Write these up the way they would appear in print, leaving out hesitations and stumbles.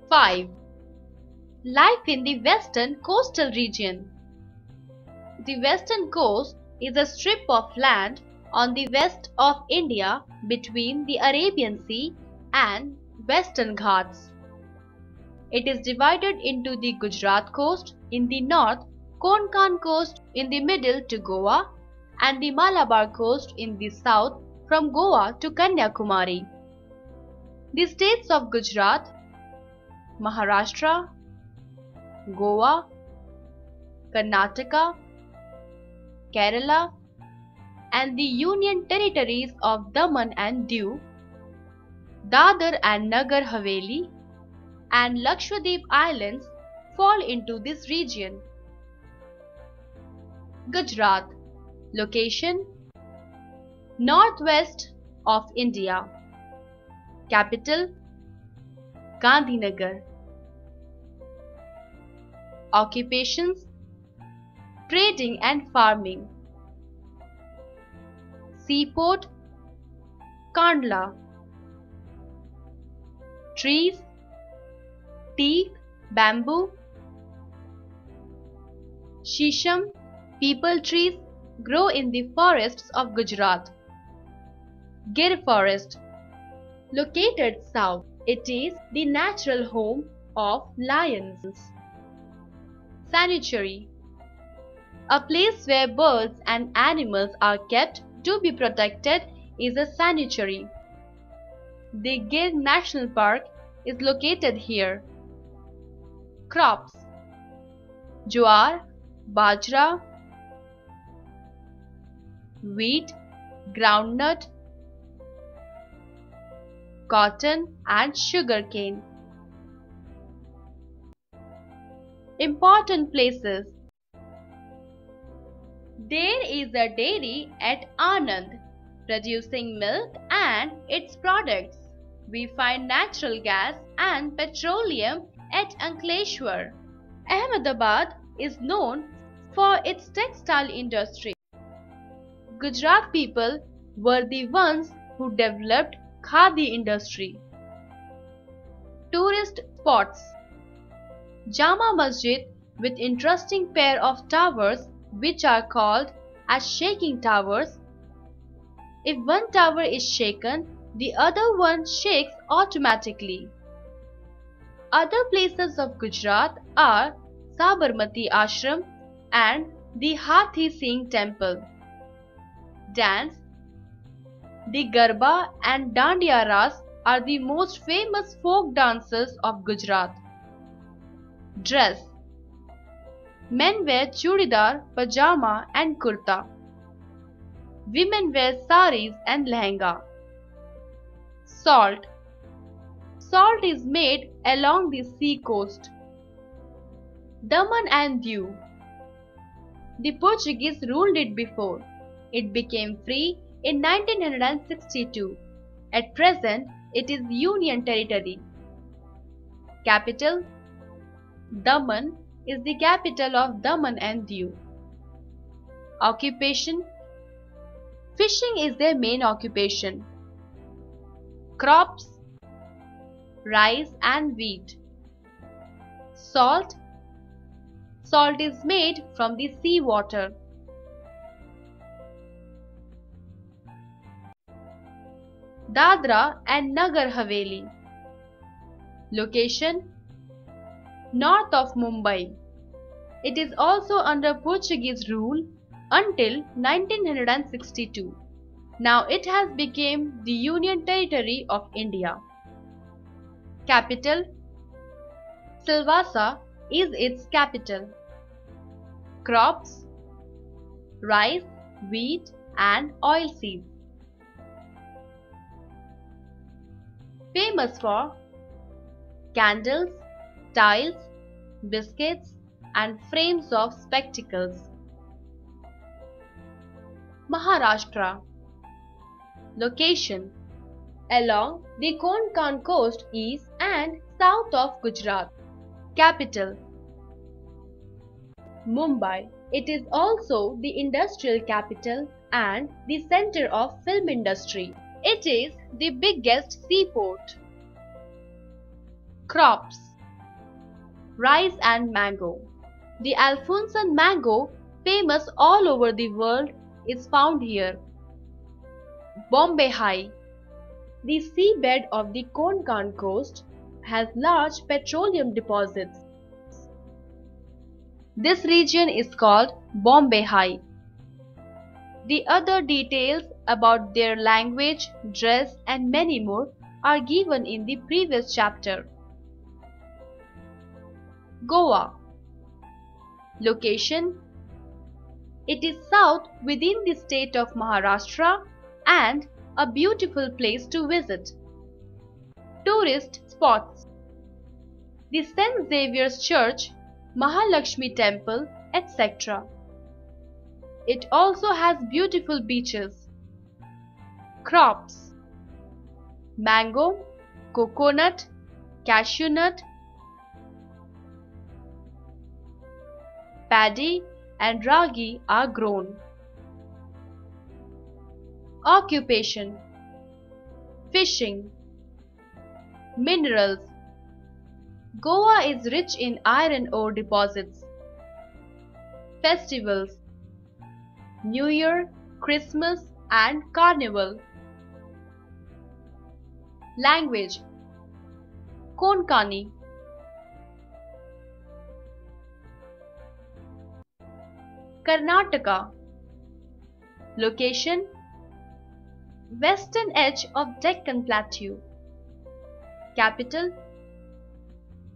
5. Life in the Western Coastal Region. The Western Coast is a strip of land on the west of India between the Arabian Sea and Western Ghats. It is divided into the Gujarat coast in the north, Konkan coast in the middle to Goa, and the Malabar coast in the south from Goa to Kanyakumari. The states of Gujarat, Maharashtra, Goa, Karnataka, Kerala, and the Union territories of Daman and Diu, Dadar and Nagar Haveli, and Lakshadweep Islands fall into this region. Gujarat. Location: northwest of India. Capital: Gandhinagar. Occupations: trading and farming. Seaport: Kandla. Trees: teak, bamboo, shisham, peepal trees grow in the forests of Gujarat. Gir Forest. Located south, it is the natural home of lions. Sanctuary. A place where birds and animals are kept to be protected is a sanctuary. The Gir National Park is located here. Crops: Jowar, Bajra, wheat, groundnut, cotton and sugarcane. Important places: there is a dairy at Anand producing milk and its products. We find natural gas and petroleum at Ankleshwar. Ahmedabad is known for its textile industry. Gujarat people were the ones who developed khadi industry. Tourist spots: Jama Masjid with interesting pair of towers which are called as shaking towers. If one tower is shaken, the other one shakes automatically. Other places of Gujarat are Sabarmati Ashram and the Hathi Singh Temple. Dance: the Garba and Dandiya Ras are the most famous folk dances of Gujarat. Dress: men wear chudidar, pajama and kurta. Women wear saris and lehenga. Salt: salt is made along the sea coast. Daman and Diu: the Portuguese ruled it before. It became free in 1962. At present, it is Union territory. Capital: Daman is the capital of Daman and Diu. Occupation: fishing is their main occupation. Crops: rice and wheat. Salt: salt is made from the sea water. Dadra and Nagar Haveli. Location: north of Mumbai. It is also under Portuguese rule until 1962. Now it has become the Union Territory of India. Capital: Silvassa is its capital. Crops: rice, wheat and oilseeds. Famous for candles, tiles, biscuits and frames of spectacles. Maharashtra. Location: along the Konkan coast east and south of Gujarat. Capital: Mumbai. It is also the industrial capital and the center of film industry. It is the biggest seaport. Crops: rice and mango. The Alphonsan mango, famous all over the world, is found here. Bombay High. The seabed of the Konkan coast has large petroleum deposits. This region is called Bombay High. The other details about their language, dress, and many more are given in the previous chapter. Goa. Location. It is south within the state of Maharashtra and a beautiful place to visit. Tourist spots. The St. Xavier's Church, Mahalakshmi Temple, etc. It also has beautiful beaches. Crops. Mango, coconut, cashew nut, paddy and ragi are grown. Occupation. Fishing. Minerals. Goa is rich in iron ore deposits. Festivals. New Year, Christmas and Carnival. Language. Konkani. Karnataka. Location. Western edge of Deccan Plateau. Capital.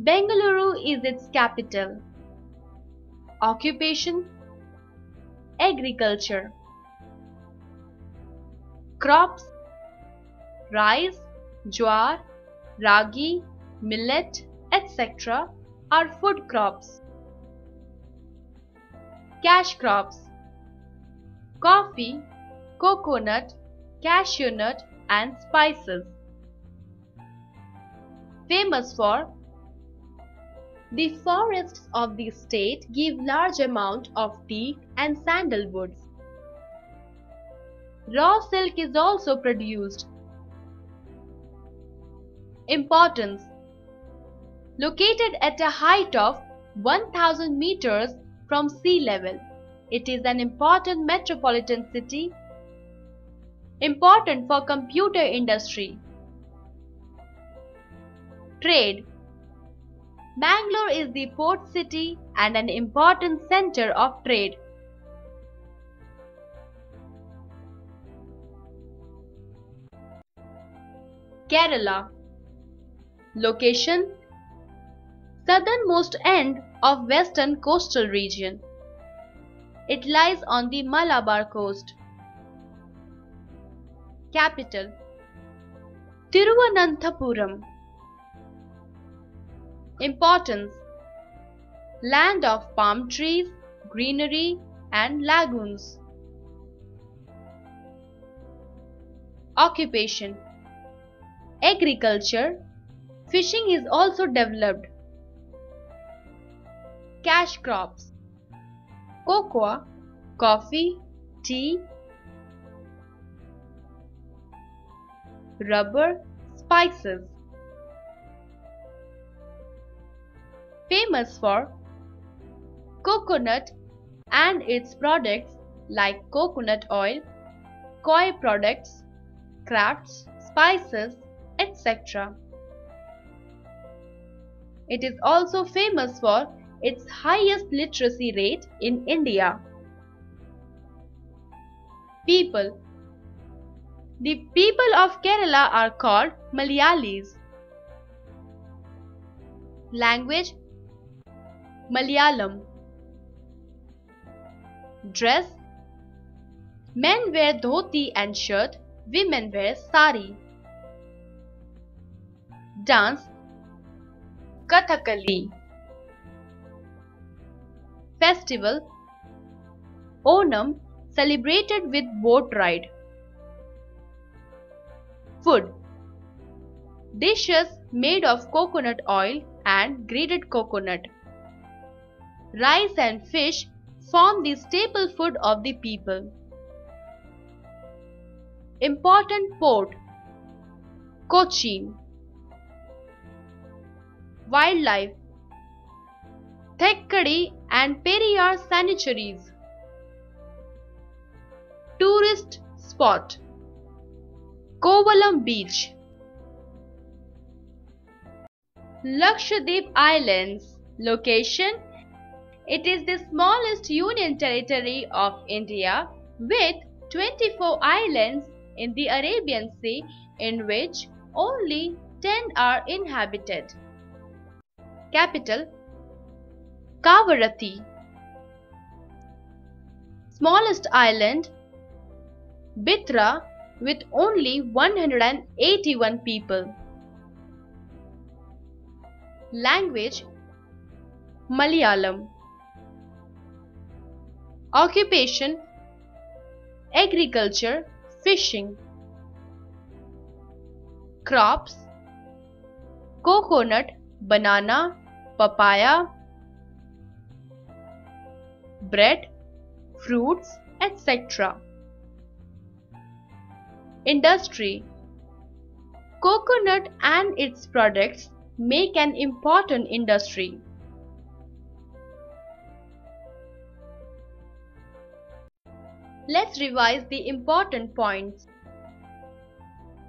Bengaluru is its capital. Occupation. Agriculture. Crops. Rice, jowar, ragi, millet, etc. are food crops. Cash crops. Coffee, coconut, cashew nut and spices. Famous for. The forests of the state give large amount of teak and sandalwoods. Raw silk is also produced. Importance. Located at a height of 1000 meters from sea level, it is an important metropolitan city. Important for computer industry. Trade. Bangalore is the port city and an important center of trade. Kerala. Location. Southernmost end of western coastal region. It lies on the Malabar coast. Capital. Thiruvananthapuram. Importance. Land of palm trees, greenery and lagoons. Occupation. Agriculture. Fishing is also developed. Cash crops. Cocoa, coffee, tea, rubber, spices. Famous for. Coconut and its products like coconut oil, koi products, crafts, spices, etc. It is also famous for its highest literacy rate in India. People. The people of Kerala are called Malayalis. Language. Malayalam. Dress. Men wear dhoti and shirt, women wear sari. Dance. Kathakali. Festival. Onam, celebrated with boat ride. Food. Dishes made of coconut oil and grated coconut. Rice and fish form the staple food of the people. Important port. Cochin. Wildlife. Thekkady and Periyar sanctuaries. Tourist spot Kovalam Beach. Lakshadweep Islands. Location: it is the smallest union territory of India with 24 islands in the Arabian Sea, in which only 10 are inhabited. Capital: Kavaratti. Smallest island: Bitra, with only 181 people. Language: Malayalam. Occupation: agriculture, fishing. Crops: coconut, banana, papaya. Bread, fruits, etc. Industry: coconut and its products make an important industry. Let's revise the important points.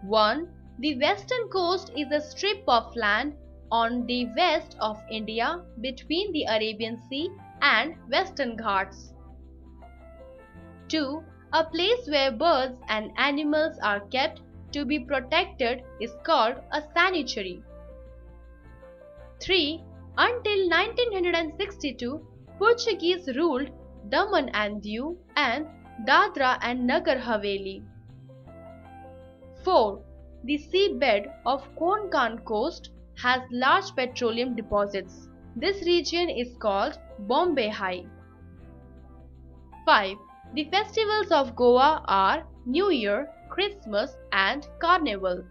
1. The western coast is a strip of land on the west of India between the Arabian Sea and Western Ghats. 2. A place where birds and animals are kept to be protected is called a sanctuary. 3. Until 1962, Portuguese ruled Daman and Diu and Dadra and Nagar Haveli. 4. The seabed of Konkan coast has large petroleum deposits. This region is called Bombay High. 5. The festivals of Goa are New Year, Christmas and Carnival.